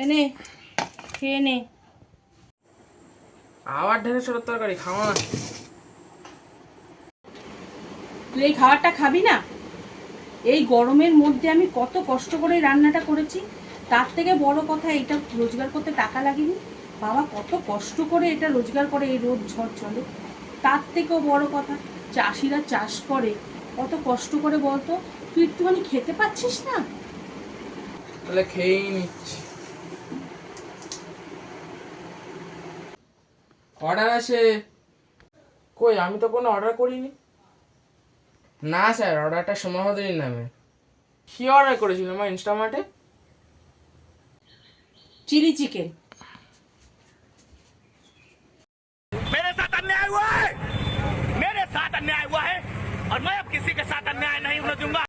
এনে খেয়ে নে। আবার ঢেঁড়স ছোটোর তরকারি খাওয়া না। তুই এই খাবারটা খাবি না? এই গরমের মধ্যে আমি কত কষ্ট করে রান্নাটা করেছি, তার থেকে বড় কথা এটা রোজগার করতে টাকা লাগেনি। বাবা কত কষ্ট করে এটা রোজগার করে, এই রোদ ঝড় চলে। তার থেকেও বড় কথা, চাষিরা চাষ করে কত কষ্ট করে বলতো। তুই একটুখানি খেতে পাচ্ছিস না? তাহলে খেয়েই নিচ্ছি। অর্ডার আসে। কই, আমি তো কোনো অর্ডার করিনি। না স্যার, অর্ডারটা সোমাহদির নামে। কি অর্ডার করেছিল আমার ইনস্টামার্টে? Chilli chicken. मेरे साथ अन्याय हुआ है, मेरे साथ अन्याय हुआ है और मैं अब किसी के साथ अन्याय नहीं होने दूंगा।